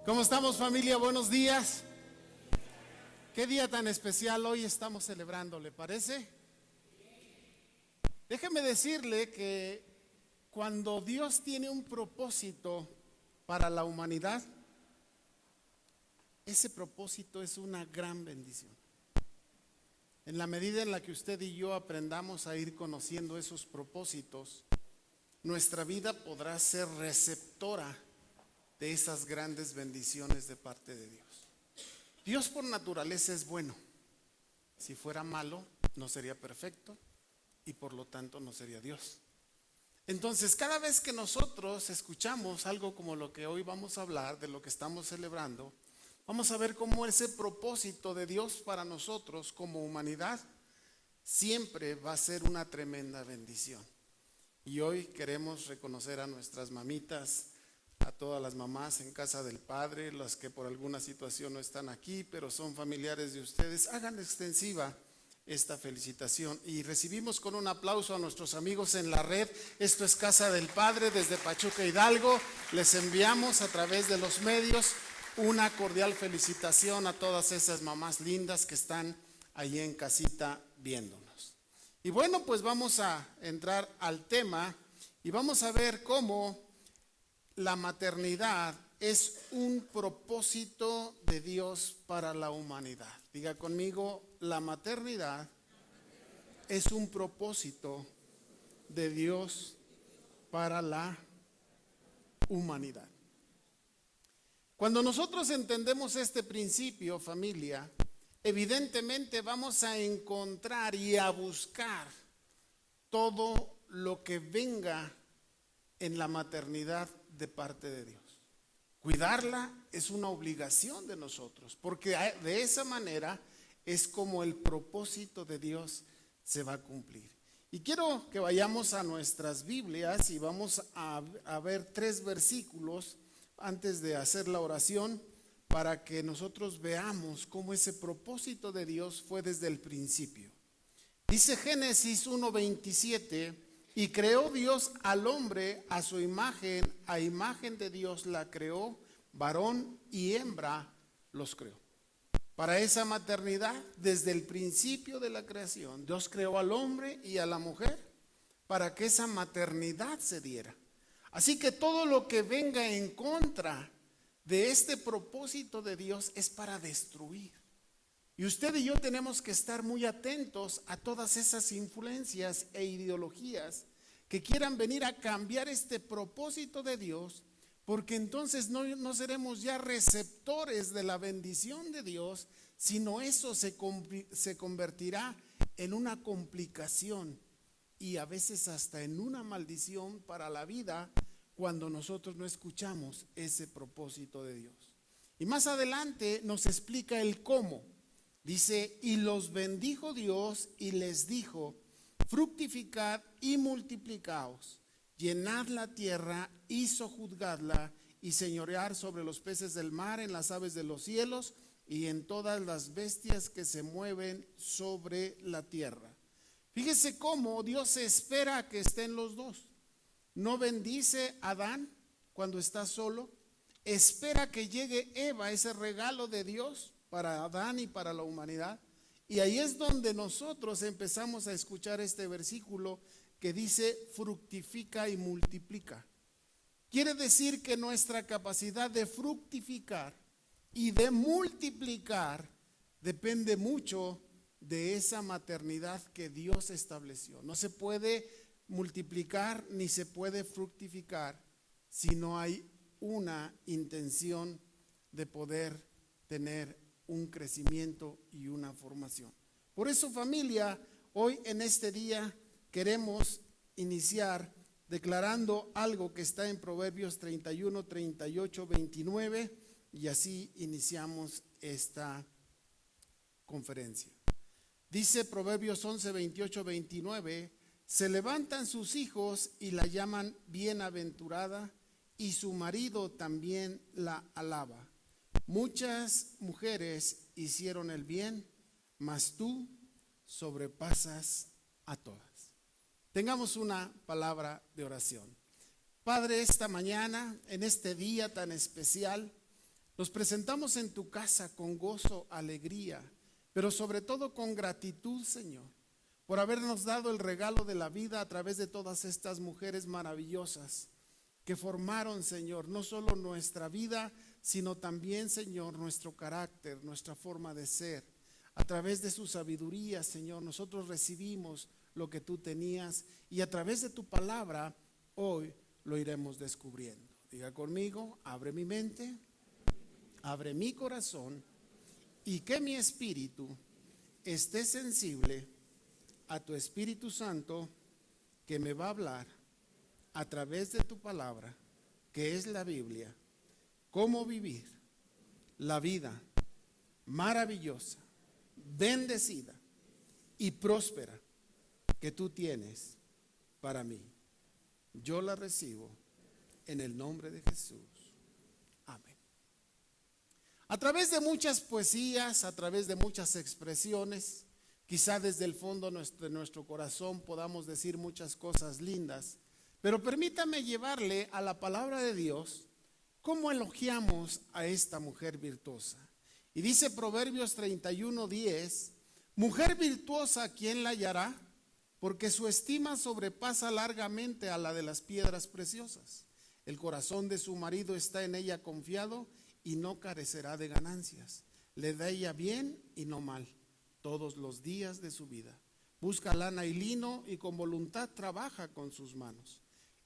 ¿Cómo estamos, familia? Buenos días. Qué día tan especial hoy estamos celebrando, ¿le parece? Déjeme decirle que cuando Dios tiene un propósito para la humanidad, ese propósito es una gran bendición. En la medida en la que usted y yo aprendamos a ir conociendo esos propósitos, nuestra vida podrá ser receptora de esas grandes bendiciones de parte de Dios. Dios por naturaleza es bueno. Si fuera malo, no sería perfecto y por lo tanto no sería Dios. Entonces, cada vez que nosotros escuchamos algo como lo que hoy vamos a hablar, de lo que estamos celebrando, vamos a ver cómo ese propósito de Dios para nosotros como humanidad siempre va a ser una tremenda bendición. Y hoy queremos reconocer a nuestras mamitas, a todas las mamás en casa del Padre, las que por alguna situación no están aquí, pero son familiares de ustedes. Hagan extensiva esta felicitación y recibimos con un aplauso a nuestros amigos en la red. Esto es Casa del Padre desde Pachuca, Hidalgo. Les enviamos a través de los medios una cordial felicitación a todas esas mamás lindas que están ahí en casita viéndonos. Y bueno, pues vamos a entrar al tema y vamos a ver cómo la maternidad es un propósito de Dios para la humanidad. Diga conmigo, la maternidad es un propósito de Dios para la humanidad. Cuando nosotros entendemos este principio, familia, evidentemente vamos a encontrar y a buscar todo lo que venga en la maternidad de parte de Dios. Cuidarla es una obligación de nosotros, porque de esa manera es como el propósito de Dios se va a cumplir. Y quiero que vayamos a nuestras Biblias y vamos a ver 3 versículos antes de hacer la oración para que nosotros veamos cómo ese propósito de Dios fue desde el principio. Dice Génesis 1:27: y creó Dios al hombre a su imagen, a imagen de Dios la creó, varón y hembra los creó. Para esa maternidad, desde el principio de la creación, Dios creó al hombre y a la mujer para que esa maternidad se diera. Así que todo lo que venga en contra de este propósito de Dios es para destruir. Y usted y yo tenemos que estar muy atentos a todas esas influencias e ideologías que quieran venir a cambiar este propósito de Dios, porque entonces no seremos ya receptores de la bendición de Dios, sino eso se convertirá en una complicación y a veces hasta en una maldición para la vida cuando nosotros no escuchamos ese propósito de Dios. Y más adelante nos explica el cómo. Dice: y los bendijo Dios y les dijo: fructificad y multiplicaos, llenad la tierra y sojuzgadla, y señorear sobre los peces del mar, en las aves de los cielos y en todas las bestias que se mueven sobre la tierra. Fíjese cómo Dios espera a que estén los dos. No bendice a Adán cuando está solo, espera que llegue Eva, ese regalo de Dios para Adán y para la humanidad. Y ahí es donde nosotros empezamos a escuchar este versículo que dice: fructifica y multiplica. Quiere decir que nuestra capacidad de fructificar y de multiplicar depende mucho de esa maternidad que Dios estableció. No se puede multiplicar ni se puede fructificar si no hay una intención de poder tener un crecimiento y una formación. Por eso, familia, hoy en este día queremos iniciar declarando algo que está en Proverbios 31, 38, 29, y así iniciamos esta conferencia. Dice Proverbios 11, 28, 29: se levantan sus hijos y la llaman bienaventurada, y su marido también la alaba. Muchas mujeres hicieron el bien, mas tú sobrepasas a todas. Tengamos una palabra de oración. Padre, esta mañana, en este día tan especial, Nos presentamos en tu casa con gozo, alegría, pero sobre todo con gratitud, Señor, por habernos dado el regalo de la vida a través de todas estas mujeres maravillosas que formaron, Señor, no solo nuestra vida, sino también, Señor, nuestro carácter, nuestra forma de ser. A través de su sabiduría, Señor, nosotros recibimos lo que tú tenías y a través de tu palabra hoy lo iremos descubriendo. Diga conmigo, abre mi mente, abre mi corazón y que mi espíritu esté sensible a tu Espíritu Santo que me va a hablar a través de tu palabra, que es la Biblia, cómo vivir la vida maravillosa, bendecida y próspera que tú tienes para mí. Yo la recibo en el nombre de Jesús. Amén. A través de muchas poesías, a través de muchas expresiones, quizá desde el fondo de nuestro corazón podamos decir muchas cosas lindas, pero permítame llevarle a la palabra de Dios cómo elogiamos a esta mujer virtuosa. Y dice Proverbios 31:10, mujer virtuosa, ¿quién la hallará? Porque su estima sobrepasa largamente a la de las piedras preciosas. El corazón de su marido está en ella confiado y no carecerá de ganancias. Le da ella bien y no mal todos los días de su vida. Busca lana y lino y con voluntad trabaja con sus manos.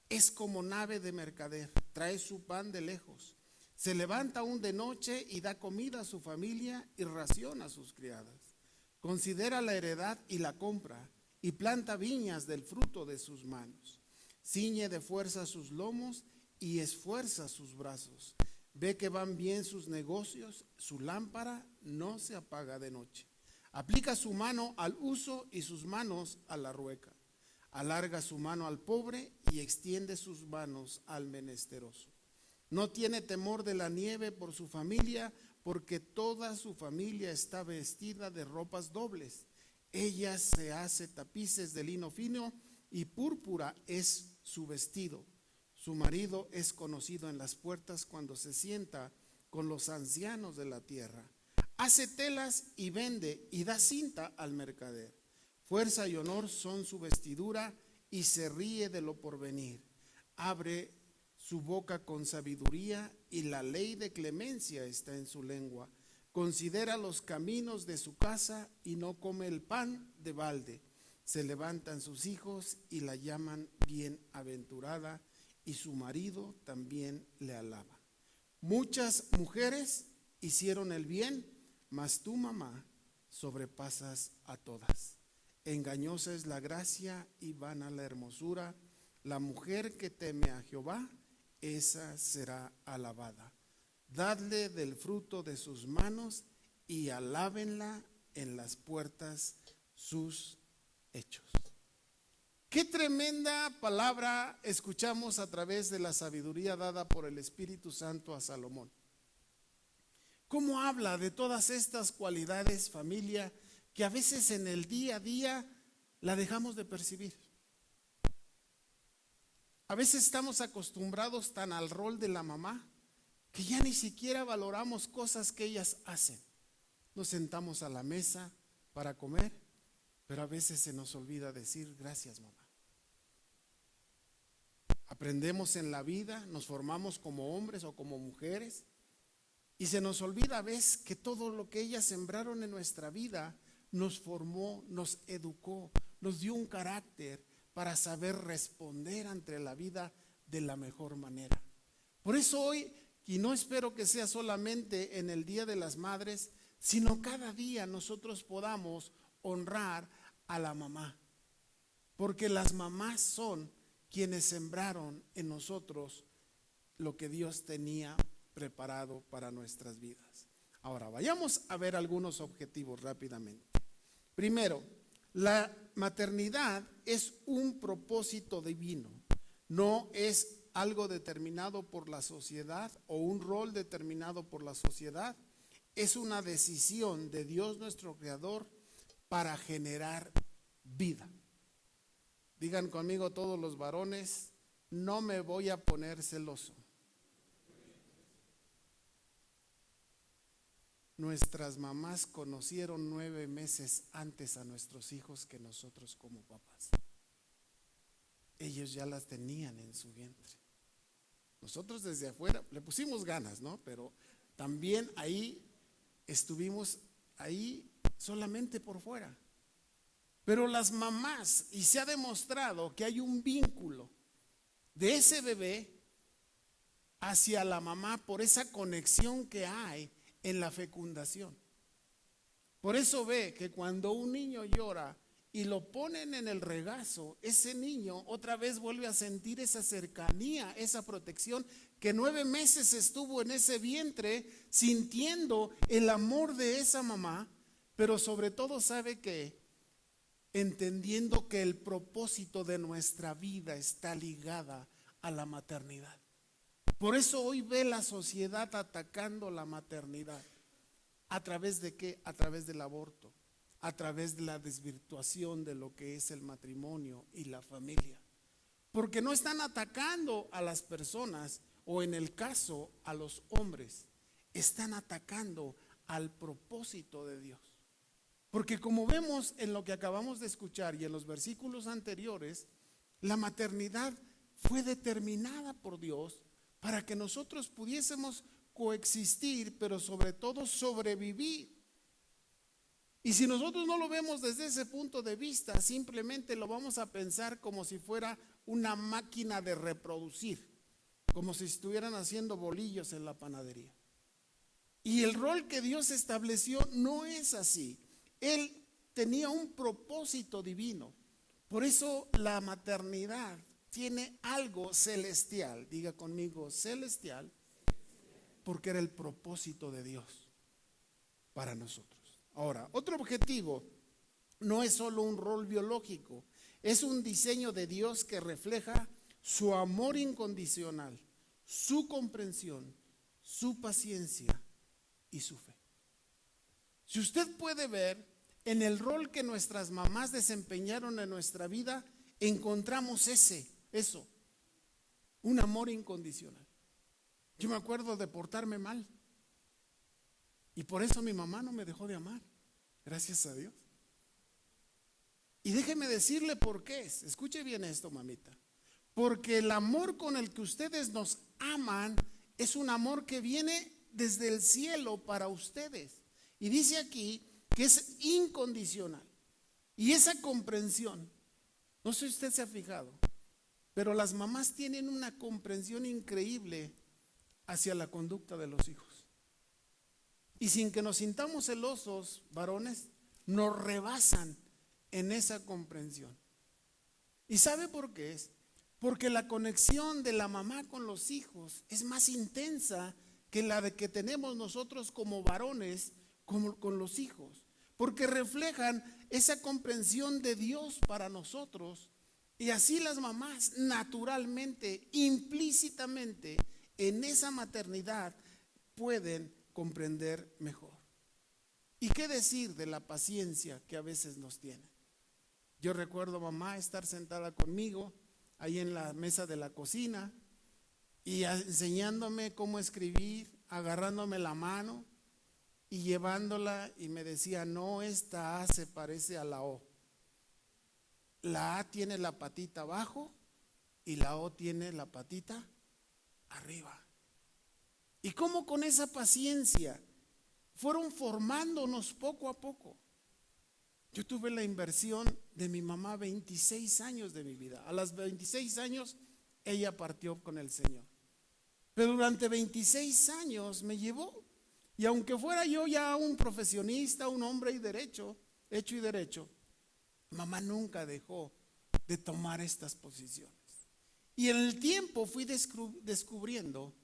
Es como nave de mercader, trae su pan de lejos. Se levanta aún de noche y da comida a su familia y ración a sus criadas. Considera la heredad y la compra y planta viñas del fruto de sus manos. Ciñe de fuerza sus lomos y esfuerza sus brazos. Ve que van bien sus negocios, su lámpara no se apaga de noche. Aplica su mano al uso y sus manos a la rueca. Alarga su mano al pobre y extiende sus manos al menesteroso. No tiene temor de la nieve por su familia, porque toda su familia está vestida de ropas dobles. Ella se hace tapices de lino fino y púrpura es su vestido. Su marido es conocido en las puertas cuando se sienta con los ancianos de la tierra. Hace telas y vende y da cinta al mercader. Fuerza y honor son su vestidura y se ríe de lo porvenir. Abre su boca con sabiduría y la ley de clemencia está en su lengua. Considera los caminos de su casa y no come el pan de balde. Se levantan sus hijos y la llaman bienaventurada y su marido también le alaba. Muchas mujeres hicieron el bien, mas tu mamá sobrepasas a todas. Engañosa es la gracia y vana la hermosura. La mujer que teme a Jehová, esa será alabada. Dadle del fruto de sus manos y alábenla en las puertas sus hechos. Qué tremenda palabra escuchamos a través de la sabiduría dada por el Espíritu Santo a Salomón. ¿Cómo habla de todas estas cualidades, familia, que a veces en el día a día la dejamos de percibir? A veces estamos acostumbrados tan al rol de la mamá que ya ni siquiera valoramos cosas que ellas hacen. Nos sentamos a la mesa para comer, pero a veces se nos olvida decir gracias, mamá. Aprendemos en la vida, nos formamos como hombres o como mujeres y se nos olvida a veces que todo lo que ellas sembraron en nuestra vida nos formó, nos educó, nos dio un carácter para saber responder ante la vida de la mejor manera. Por eso hoy, y no espero que sea solamente en el Día de las Madres, sino cada día nosotros podamos honrar a la mamá, porque las mamás son quienes sembraron en nosotros lo que Dios tenía preparado para nuestras vidas. Ahora, vayamos a ver algunos objetivos rápidamente. Primero, la maternidad es un propósito divino, no es algo determinado por la sociedad o un rol determinado por la sociedad, es una decisión de Dios nuestro Creador para generar vida. Digan conmigo todos los varones, no me voy a poner celoso. nuestras mamás conocieron 9 meses antes a nuestros hijos que nosotros como papás. Ellos ya las tenían en su vientre. Nosotros desde afuera le pusimos ganas, ¿no? Pero también ahí estuvimos ahí solamente por fuera. Pero las mamás, y se ha demostrado que hay un vínculo de ese bebé hacia la mamá por esa conexión que hay en la fecundación. Por eso ve que cuando un niño llora y lo ponen en el regazo, ese niño otra vez vuelve a sentir esa cercanía, esa protección, que 9 meses estuvo en ese vientre sintiendo el amor de esa mamá, pero sobre todo sabe que entendiendo que el propósito de nuestra vida está ligada a la maternidad. Por eso hoy ve la sociedad atacando la maternidad. ¿A través de qué? A través del aborto, a través de la desvirtuación de lo que es el matrimonio y la familia. Porque no están atacando a las personas, o en el caso a los hombres, están atacando al propósito de Dios. Porque como vemos en lo que acabamos de escuchar y en los versículos anteriores, la maternidad fue determinada por Dios para que nosotros pudiésemos coexistir, pero sobre todo sobrevivir. Y si nosotros no lo vemos desde ese punto de vista, simplemente lo vamos a pensar como si fuera una máquina de reproducir, como si estuvieran haciendo bolillos en la panadería. Y el rol que Dios estableció no es así. Él tenía un propósito divino. Por eso la maternidad tiene algo celestial. Diga conmigo, celestial, porque era el propósito de Dios para nosotros. Ahora, otro objetivo no es solo un rol biológico, es un diseño de Dios que refleja su amor incondicional, su comprensión, su paciencia y su fe. Si usted puede ver en el rol que nuestras mamás desempeñaron en nuestra vida, encontramos eso, un amor incondicional. Yo me acuerdo de portarme mal y por eso mi mamá no me dejó de amar, gracias a Dios. Y déjeme decirle por qué es. Escuche bien esto, mamita. Porque el amor con el que ustedes nos aman es un amor que viene desde el cielo para ustedes. Y dice aquí que es incondicional. Y esa comprensión, no sé si usted se ha fijado, pero las mamás tienen una comprensión increíble hacia la conducta de los hijos. Y sin que nos sintamos celosos, varones, nos rebasan en esa comprensión. ¿Y sabe por qué es? Porque la conexión de la mamá con los hijos es más intensa que la de que tenemos nosotros como varones con los hijos. Porque reflejan esa comprensión de Dios para nosotros. Y así las mamás naturalmente, implícitamente, en esa maternidad pueden comprender mejor. ¿Y qué decir de la paciencia que a veces nos tienen? Yo recuerdo mamá estar sentada conmigo ahí en la mesa de la cocina y enseñándome cómo escribir, agarrándome la mano y llevándola, y me decía, no, esta A se parece a la O. La A tiene la patita abajo y la O tiene la patita arriba. Y cómo con esa paciencia fueron formándonos poco a poco. Yo tuve la inversión de mi mamá 26 años de mi vida. A los 26 años ella partió con el Señor. Pero durante 26 años me llevó. Y aunque fuera yo ya un profesionista, un hombre hecho y derecho, mamá nunca dejó de tomar estas posiciones. Y en el tiempo fui descubriendo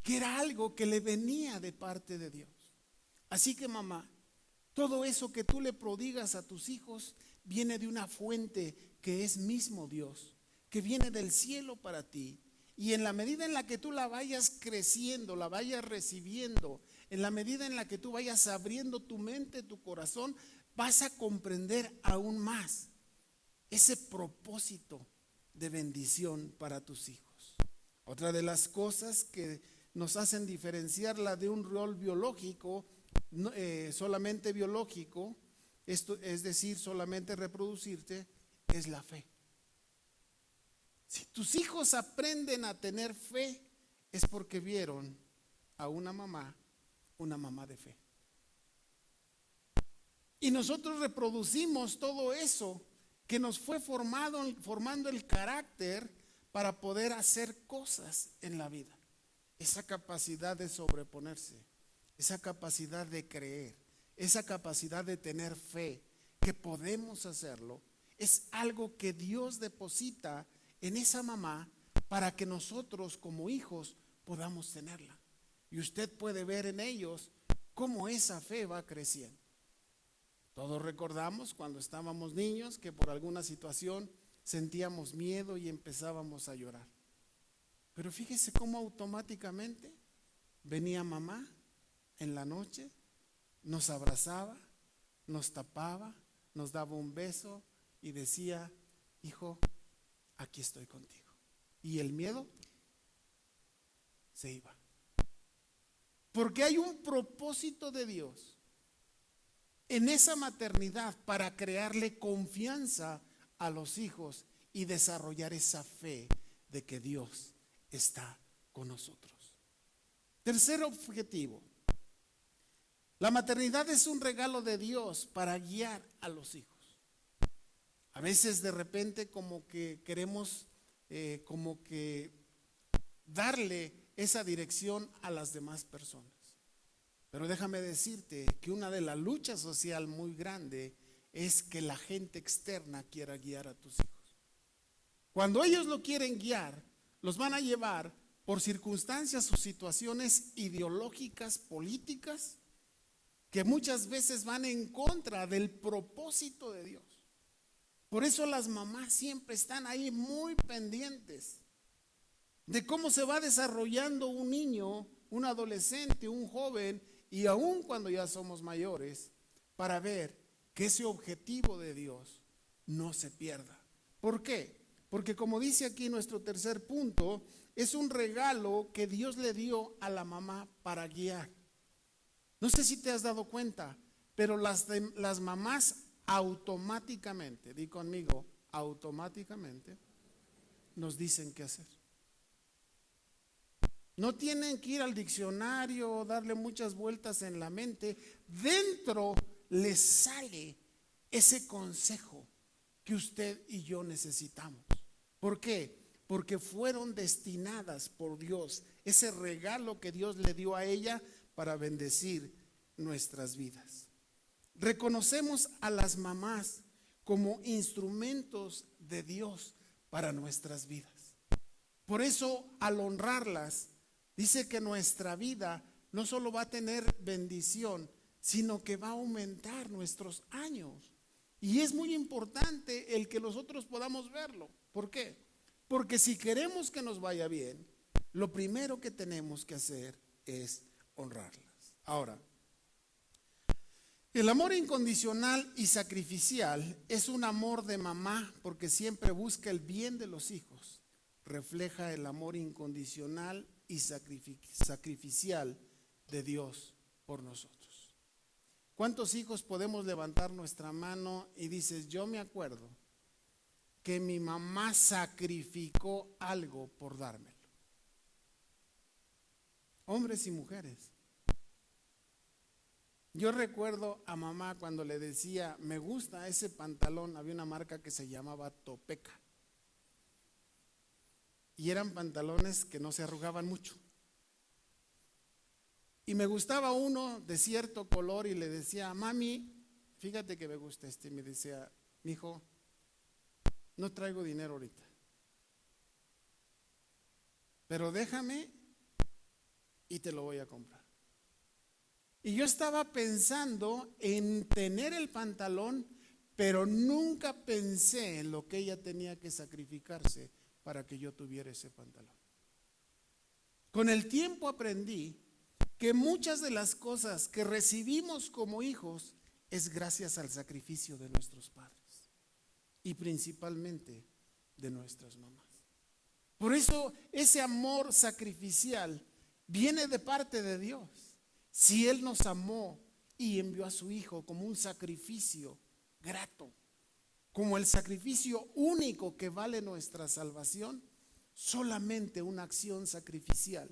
que era algo que le venía de parte de Dios. Así que mamá, todo eso que tú le prodigas a tus hijos viene de una fuente que es mismo Dios, que viene del cielo para ti. Y en la medida en la que tú la vayas creciendo, la vayas recibiendo, en la medida en la que tú vayas abriendo tu mente, tu corazón, vas a comprender aún más ese propósito de bendición para tus hijos. Otra de las cosas que nos hacen diferenciarla de un rol biológico solamente biológico, esto es decir, solamente reproducirte, es la fe. Si tus hijos aprenden a tener fe, es porque vieron a una mamá de fe. Y nosotros reproducimos todo eso que nos fue formando el carácter para poder hacer cosas en la vida. Esa capacidad de sobreponerse, esa capacidad de creer, esa capacidad de tener fe, que podemos hacerlo, es algo que Dios deposita en esa mamá para que nosotros como hijos podamos tenerla. Y usted puede ver en ellos cómo esa fe va creciendo. Todos recordamos cuando estábamos niños que por alguna situación sentíamos miedo y empezábamos a llorar. Pero fíjese cómo automáticamente venía mamá en la noche, nos abrazaba, nos tapaba, nos daba un beso y decía: hijo, aquí estoy contigo. Y el miedo se iba. Porque hay un propósito de Dios en esa maternidad para crearle confianza a los hijos y desarrollar esa fe de que Dios está con nosotros. Tercer objetivo: la maternidad es un regalo de Dios para guiar a los hijos. A veces de repente como que queremos como que darle esa dirección a las demás personas. Pero déjame decirte que una de las luchas social muy grande es que la gente externa quiera guiar a tus hijos. Cuando ellos lo quieren guiar, los van a llevar por circunstancias o situaciones ideológicas, políticas, que muchas veces van en contra del propósito de Dios. Por eso las mamás siempre están ahí muy pendientes de cómo se va desarrollando un niño, un adolescente, un joven, y aún cuando ya somos mayores, para ver que ese objetivo de Dios no se pierda. ¿Por qué? Porque como dice aquí nuestro tercer punto, es un regalo que Dios le dio a la mamá para guiar. No sé si te has dado cuenta, pero las mamás automáticamente, di conmigo, automáticamente nos dicen qué hacer. No tienen que ir al diccionario o darle muchas vueltas en la mente. Dentro les sale ese consejo que usted y yo necesitamos. ¿Por qué? Porque fueron destinadas por Dios, ese regalo que Dios le dio a ella para bendecir nuestras vidas. Reconocemos a las mamás como instrumentos de Dios para nuestras vidas. Por eso, al honrarlas, dice que nuestra vida no solo va a tener bendición, sino que va a aumentar nuestros años. Y es muy importante el que nosotros podamos verlo. ¿Por qué? Porque si queremos que nos vaya bien, lo primero que tenemos que hacer es honrarlas. Ahora, el amor incondicional y sacrificial es un amor de mamá porque siempre busca el bien de los hijos. Refleja el amor incondicional y sacrificial de Dios por nosotros. ¿Cuántos hijos podemos levantar nuestra mano y dices: yo me acuerdo que mi mamá sacrificó algo por dármelo? Hombres y mujeres. Yo recuerdo a mamá cuando le decía: me gusta ese pantalón. Había una marca que se llamaba Topeka. Y eran pantalones que no se arrugaban mucho. Y me gustaba uno de cierto color y le decía: mami, fíjate que me gusta este. Y me decía: mijo, no traigo dinero ahorita, pero déjame y te lo voy a comprar. Y yo estaba pensando en tener el pantalón, pero nunca pensé en lo que ella tenía que sacrificarse para que yo tuviera ese pantalón. Con el tiempo aprendí que muchas de las cosas que recibimos como hijos es gracias al sacrificio de nuestros padres y principalmente de nuestras mamás. Por eso ese amor sacrificial viene de parte de Dios. Si Él nos amó y envió a su Hijo como un sacrificio grato, como el sacrificio único que vale nuestra salvación. Solamente una acción sacrificial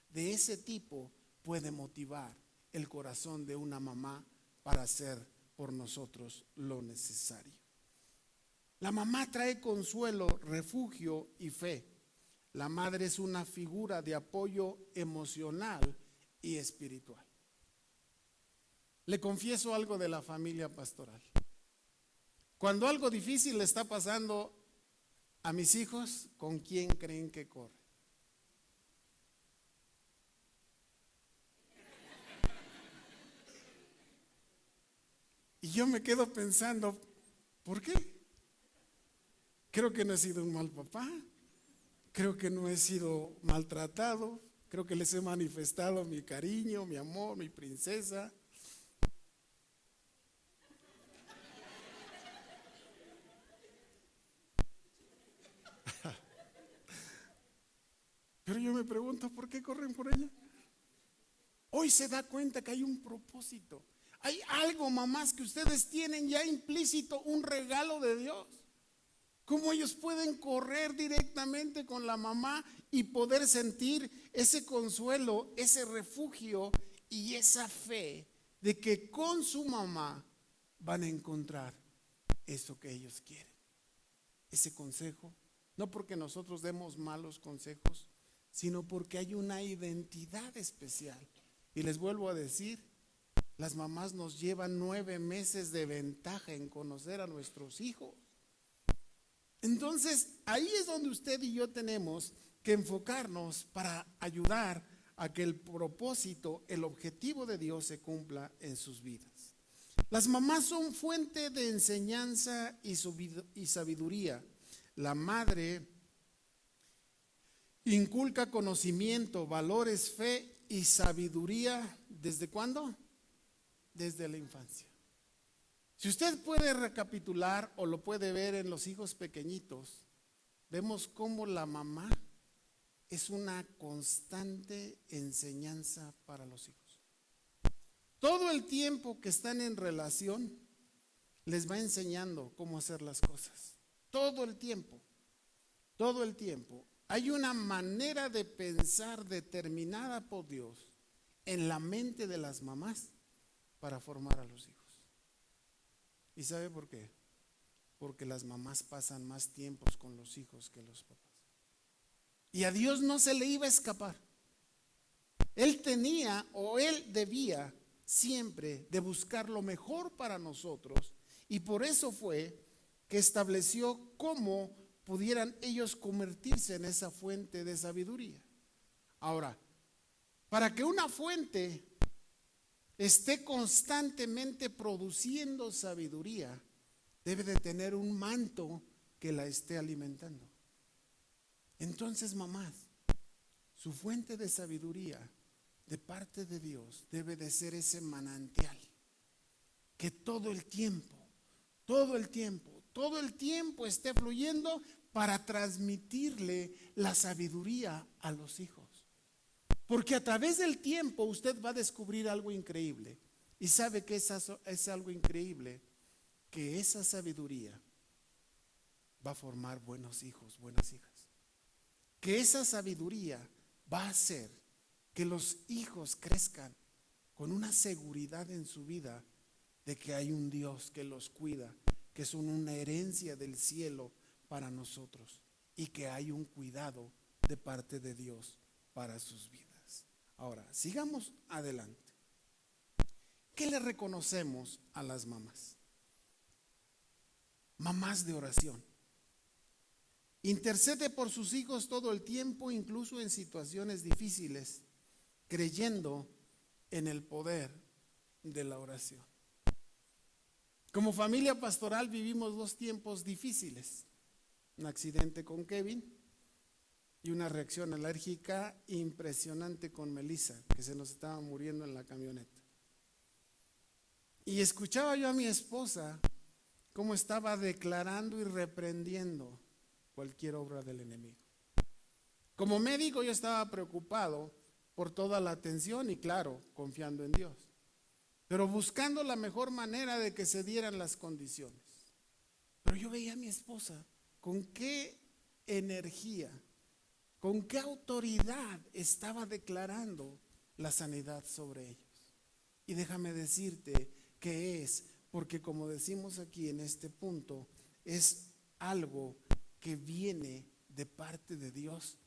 de ese tipo puede motivar el corazón de una mamá para hacer por nosotros lo necesario. La mamá trae consuelo, refugio y fe. La madre es una figura de apoyo emocional y espiritual. Le confieso algo de la familia pastoral. Cuando algo difícil le está pasando a mis hijos, ¿con quién creen que corre? Y yo me quedo pensando, ¿por qué? Creo que no he sido un mal papá, creo que no he sido maltratado, creo que les he manifestado mi cariño, mi amor, mi princesa. Pero yo me pregunto, ¿por qué corren por ella? Hoy se da cuenta que hay un propósito. Hay algo, mamás, que ustedes tienen ya implícito, un regalo de Dios. ¿Cómo ellos pueden correr directamente con la mamá y poder sentir ese consuelo, ese refugio y esa fe de que con su mamá van a encontrar eso que ellos quieren? Ese consejo, no porque nosotros demos malos consejos, sino porque hay una identidad especial. Y les vuelvo a decir, las mamás nos llevan 9 meses de ventaja en conocer a nuestros hijos. Entonces, ahí es donde usted y yo tenemos que enfocarnos para ayudar a que el propósito, el objetivo de Dios se cumpla en sus vidas. Las mamás son fuente de enseñanza y sabiduría. La madre inculca conocimiento, valores, fe y sabiduría. ¿Desde cuándo? Desde la infancia. Si usted puede recapitular o lo puede ver en los hijos pequeñitos, vemos cómo la mamá es una constante enseñanza para los hijos. Todo el tiempo que están en relación, les va enseñando cómo hacer las cosas. Todo el tiempo, todo el tiempo. Hay una manera de pensar determinada por Dios en la mente de las mamás para formar a los hijos. ¿Y sabe por qué? Porque las mamás pasan más tiempos con los hijos que los papás. Y a Dios no se le iba a escapar. Él tenía o él debía siempre de buscar lo mejor para nosotros, y por eso fue que estableció cómo pudieran ellos convertirse en esa fuente de sabiduría. Ahora, para que una fuente esté constantemente produciendo sabiduría, debe de tener un manto que la esté alimentando. Entonces, mamás, su fuente de sabiduría de parte de Dios debe de ser ese manantial que todo el tiempo esté fluyendo para transmitirle la sabiduría a los hijos. Porque a través del tiempo usted va a descubrir algo increíble. Y sabe que es algo increíble, que esa sabiduría va a formar buenos hijos, buenas hijas. Que esa sabiduría va a hacer que los hijos crezcan con una seguridad en su vida de que hay un Dios que los cuida, que son una herencia del cielo para nosotros y que hay un cuidado de parte de Dios para sus vidas. Ahora, sigamos adelante. ¿Qué le reconocemos a las mamás? Mamás de oración. Intercede por sus hijos todo el tiempo, incluso en situaciones difíciles, creyendo en el poder de la oración. Como familia pastoral vivimos 2 tiempos difíciles: un accidente con Kevin y una reacción alérgica impresionante con Melissa, que se nos estaba muriendo en la camioneta. Y escuchaba yo a mi esposa cómo estaba declarando y reprendiendo cualquier obra del enemigo. Como médico yo estaba preocupado por toda la atención y, claro, confiando en Dios. pero buscando la mejor manera de que se dieran las condiciones. Pero yo veía a mi esposa con qué energía, con qué autoridad estaba declarando la sanidad sobre ellos. Y déjame decirte que es porque, como decimos aquí en este punto, es algo que viene de parte de Dios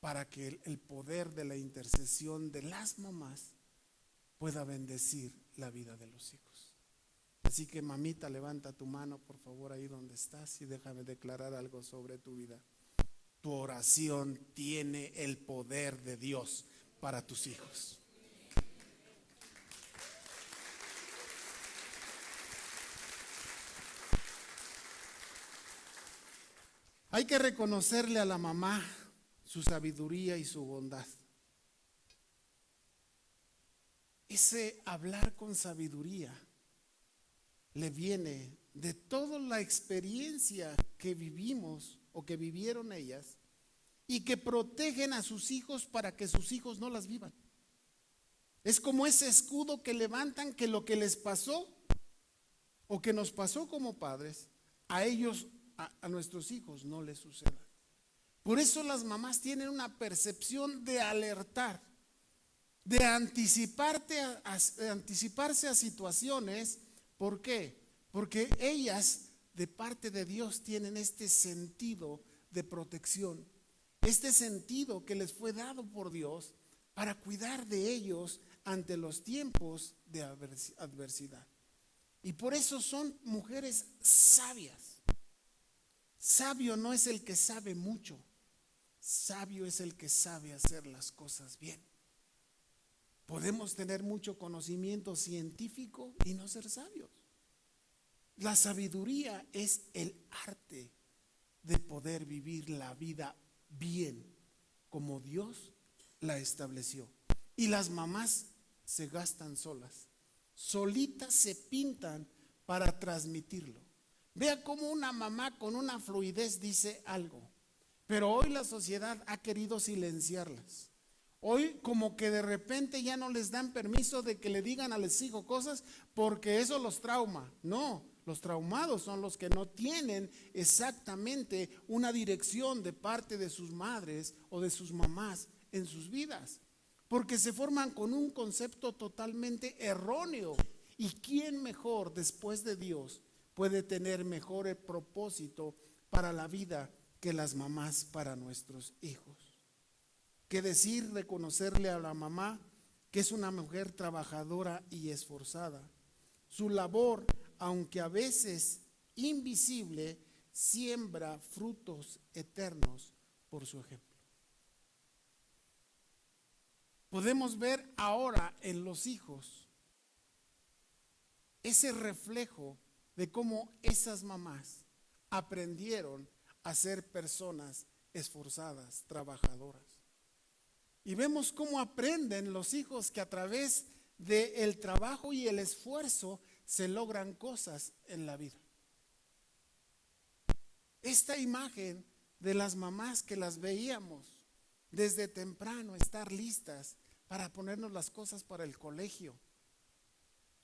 para que el poder de la intercesión de las mamás pueda bendecir la vida de los hijos. Así que, mamita, levanta tu mano por favor ahí donde estás y déjame declarar algo sobre tu vida. Tu oración tiene el poder de Dios para tus hijos. Hay que reconocerle a la mamá su sabiduría y su bondad. Ese hablar con sabiduría le viene de toda la experiencia que vivimos o que vivieron ellas y que protegen a sus hijos para que sus hijos no las vivan. Es como ese escudo que levantan, que lo que les pasó o que nos pasó como padres, a ellos, a nuestros hijos no les suceda. Por eso las mamás tienen una percepción de alertar, de anticiparse a situaciones. ¿Por qué? Porque ellas de parte de Dios tienen este sentido de protección, este sentido que les fue dado por Dios para cuidar de ellos ante los tiempos de adversidad. Y por eso son mujeres sabias. Sabio no es el que sabe mucho, sabio es el que sabe hacer las cosas bien. Podemos tener mucho conocimiento científico y no ser sabios. La sabiduría es el arte de poder vivir la vida bien, como Dios la estableció. Y las mamás se gastan solas, solitas se pintan para transmitirlo. Vea cómo una mamá con una fluidez dice algo, pero hoy la sociedad ha querido silenciarlas. Hoy como que de repente ya no les dan permiso de que le digan a los hijos cosas porque eso los trauma. No, los traumados son los que no tienen exactamente una dirección de parte de sus madres o de sus mamás en sus vidas, porque se forman con un concepto totalmente erróneo. ¿Y quién mejor después de Dios puede tener mejor propósito para la vida que las mamás para nuestros hijos? ¿Qué decir? Reconocerle a la mamá que es una mujer trabajadora y esforzada. Su labor, aunque a veces invisible, siembra frutos eternos por su ejemplo. Podemos ver ahora en los hijos ese reflejo de cómo esas mamás aprendieron a ser personas esforzadas, trabajadoras. Y vemos cómo aprenden los hijos que a través del trabajo y el esfuerzo se logran cosas en la vida. Esta imagen de las mamás que las veíamos desde temprano estar listas para ponernos las cosas para el colegio.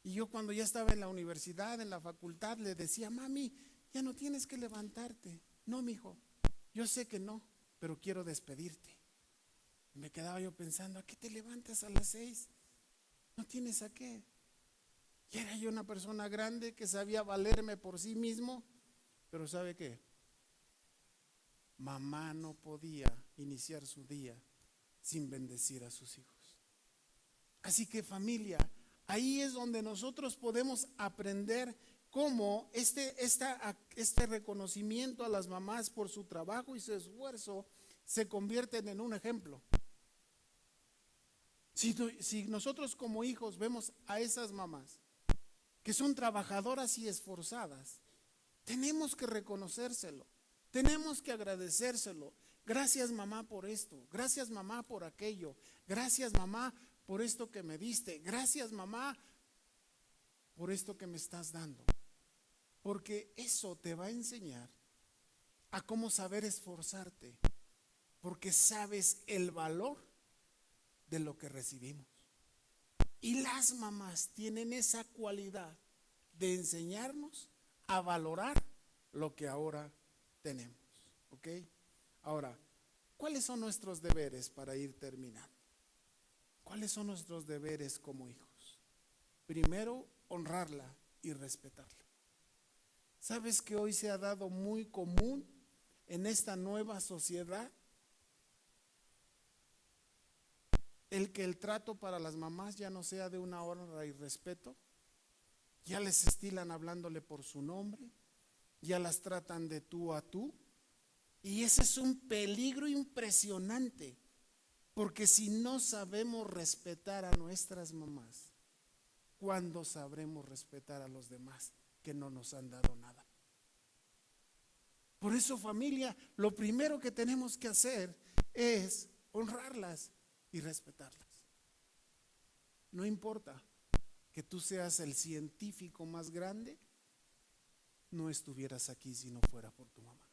Y yo cuando ya estaba en la universidad, en la facultad, le decía: mami, ya no tienes que levantarte. No, mijo, yo sé que no, pero quiero despedirte. Y me quedaba yo pensando: ¿a qué te levantas a las 6? No tienes a qué. Y era yo una persona grande que sabía valerme por sí mismo, pero ¿sabe qué? Mamá no podía iniciar su día sin bendecir a sus hijos. Así que, familia, ahí es donde nosotros podemos aprender cómo este reconocimiento a las mamás por su trabajo y su esfuerzo se convierten en un ejemplo. Si nosotros como hijos vemos a esas mamás que son trabajadoras y esforzadas, tenemos que reconocérselo, tenemos que agradecérselo. Gracias, mamá, por esto. Gracias, mamá, por aquello. Gracias, mamá, por esto que me diste. Gracias, mamá, por esto que me estás dando. Porque eso te va a enseñar a cómo saber esforzarte, porque sabes el valor de lo que recibimos. Y las mamás tienen esa cualidad de enseñarnos a valorar lo que ahora tenemos. ¿Ok? Ahora, ¿cuáles son nuestros deberes para ir terminando? ¿Cuáles son nuestros deberes como hijos? Primero, honrarla y respetarla. ¿Sabes que hoy se ha dado muy común en esta nueva sociedad el que el trato para las mamás ya no sea de una honra y respeto? Ya les estilan hablándole por su nombre, ya las tratan de tú a tú, y ese es un peligro impresionante, porque si no sabemos respetar a nuestras mamás, ¿cuándo sabremos respetar a los demás que no nos han dado nada? Por eso, familia, lo primero que tenemos que hacer es honrarlas y respetarlas. No importa que tú seas el científico más grande, no estuvieras aquí si no fuera por tu mamá.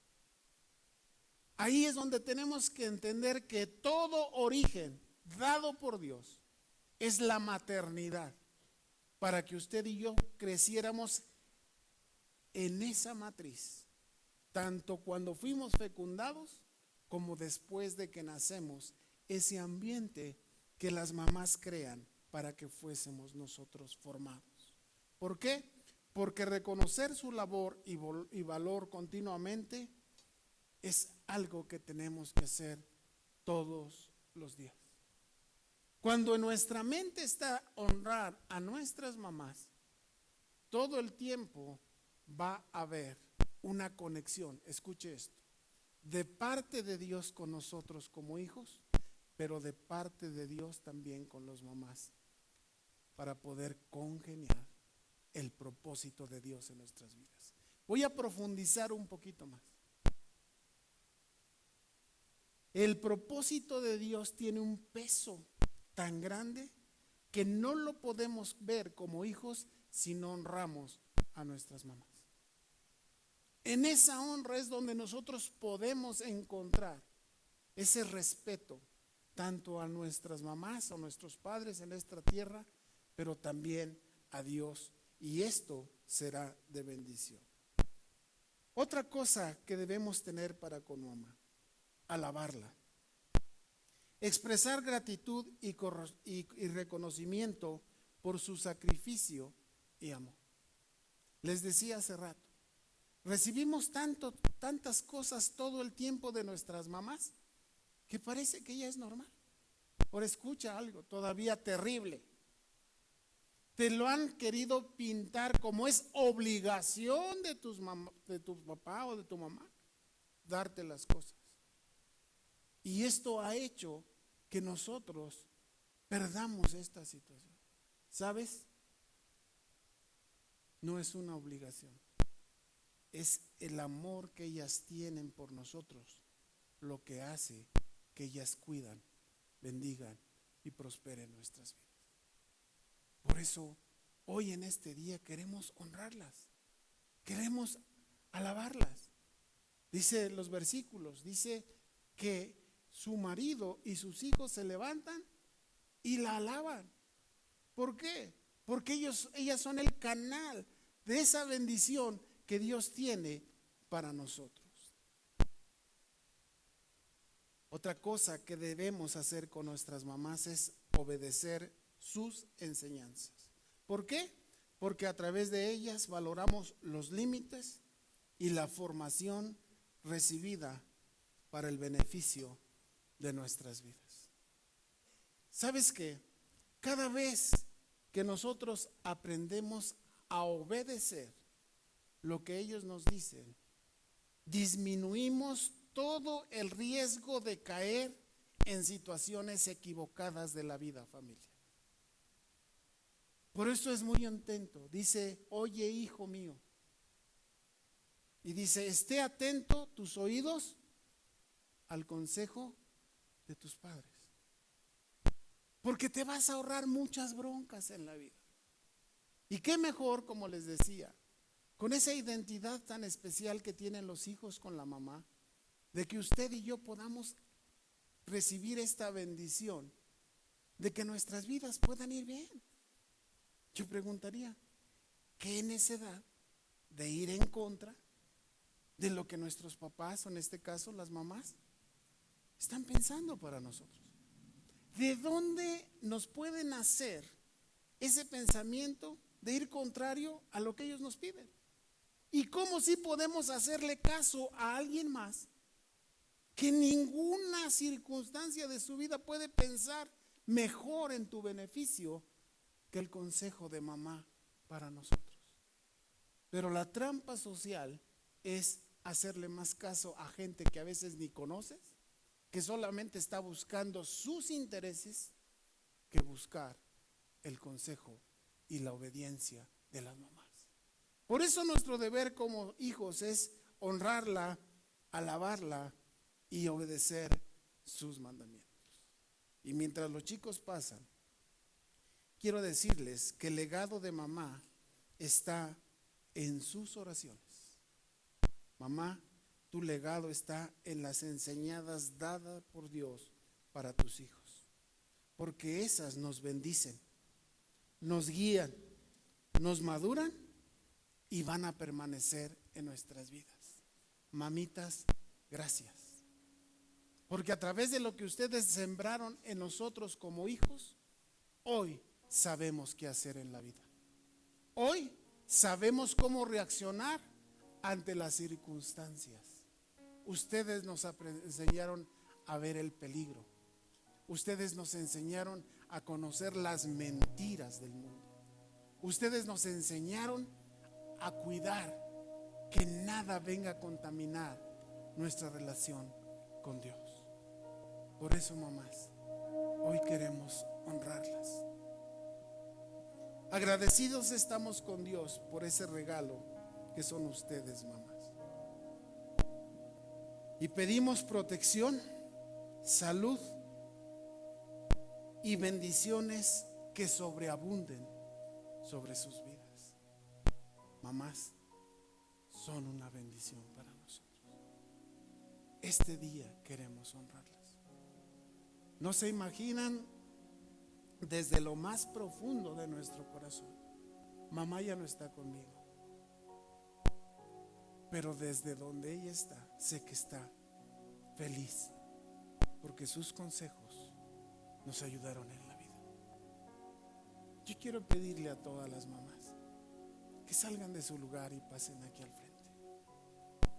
Ahí es donde tenemos que entender que todo origen dado por Dios es la maternidad, para que usted y yo creciéramos en esa matriz, tanto cuando fuimos fecundados como después de que nacemos, ese ambiente que las mamás crean para que fuésemos nosotros formados. ¿Por qué? Porque reconocer su labor y valor continuamente es algo que tenemos que hacer todos los días. Cuando en nuestra mente está honrar a nuestras mamás, todo el tiempo va a haber una conexión, escuche esto, de parte de Dios con nosotros como hijos, pero de parte de Dios también con las mamás, para poder congeniar el propósito de Dios en nuestras vidas. Voy a profundizar un poquito más. El propósito de Dios tiene un peso tan grande que no lo podemos ver como hijos si no honramos a nuestras mamás. En esa honra es donde nosotros podemos encontrar ese respeto tanto a nuestras mamás o nuestros padres en esta tierra, pero también a Dios, y esto será de bendición. Otra cosa que debemos tener para con mamá: alabarla, expresar gratitud y reconocimiento por su sacrificio y amor. Les decía hace rato, recibimos tantas cosas todo el tiempo de nuestras mamás que parece que ya es normal. Ahora escucha algo todavía terrible. Te lo han querido pintar como es obligación de tu papá o de tu mamá darte las cosas. Y esto ha hecho que nosotros perdamos esta situación. ¿Sabes? No es una obligación. Es el amor que ellas tienen por nosotros lo que hace que ellas cuidan, bendigan y prosperen nuestras vidas. Por eso, hoy en este día queremos honrarlas, queremos alabarlas. Dice los versículos, dice que su marido y sus hijos se levantan y la alaban. ¿Por qué? Porque ellas son el canal de esa bendición que Dios tiene para nosotros. Otra cosa que debemos hacer con nuestras mamás es obedecer sus enseñanzas. ¿Por qué? Porque a través de ellas valoramos los límites y la formación recibida para el beneficio de nuestras vidas. ¿Sabes qué? Cada vez que nosotros aprendemos a obedecer lo que ellos nos dicen, disminuimos todo el riesgo de caer en situaciones equivocadas de la vida, familia. Por eso es muy atento. Dice, oye, hijo mío. Y dice, esté atento tus oídos al consejo de tus padres. Porque te vas a ahorrar muchas broncas en la vida. Y qué mejor, como les decía, con esa identidad tan especial que tienen los hijos con la mamá, de que usted y yo podamos recibir esta bendición, de que nuestras vidas puedan ir bien. Yo preguntaría, ¿qué necedad de ir en contra de lo que nuestros papás, o en este caso las mamás, están pensando para nosotros? ¿De dónde nos puede nacer ese pensamiento de ir contrario a lo que ellos nos piden? ¿Y cómo si podemos hacerle caso a alguien más que en ninguna circunstancia de su vida puede pensar mejor en tu beneficio que el consejo de mamá para nosotros? Pero la trampa social es hacerle más caso a gente que a veces ni conoces, que solamente está buscando sus intereses, que buscar el consejo y la obediencia de las mamás. Por eso nuestro deber como hijos es honrarla, alabarla y obedecer sus mandamientos. Y mientras los chicos pasan, quiero decirles que el legado de mamá está en sus oraciones. Mamá, tu legado está en las enseñanzas dadas por Dios para tus hijos, porque esas nos bendicen, nos guían, nos maduran y van a permanecer en nuestras vidas. Mamitas, gracias, porque a través de lo que ustedes sembraron en nosotros como hijos, hoy sabemos qué hacer en la vida. Hoy sabemos cómo reaccionar ante las circunstancias. Ustedes nos enseñaron a ver el peligro. Ustedes nos enseñaron a conocer las mentiras del mundo. Ustedes nos enseñaron a cuidar que nada venga a contaminar nuestra relación con Dios. Por eso, mamás, hoy queremos honrarlas. Agradecidos estamos con Dios por ese regalo que son ustedes, mamás. Y pedimos protección, salud y bendiciones que sobreabunden sobre sus vidas. Mamás, son una bendición para nosotros. Este día queremos honrarlas. No se imaginan, desde lo más profundo de nuestro corazón, mamá ya no está conmigo, pero desde donde ella está, sé que está feliz, porque sus consejos nos ayudaron en la vida. Yo quiero pedirle a todas las mamás que salgan de su lugar y pasen aquí al frente.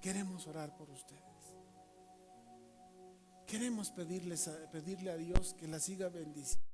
Queremos orar por ustedes. Queremos pedirle a Dios que las siga bendiciendo.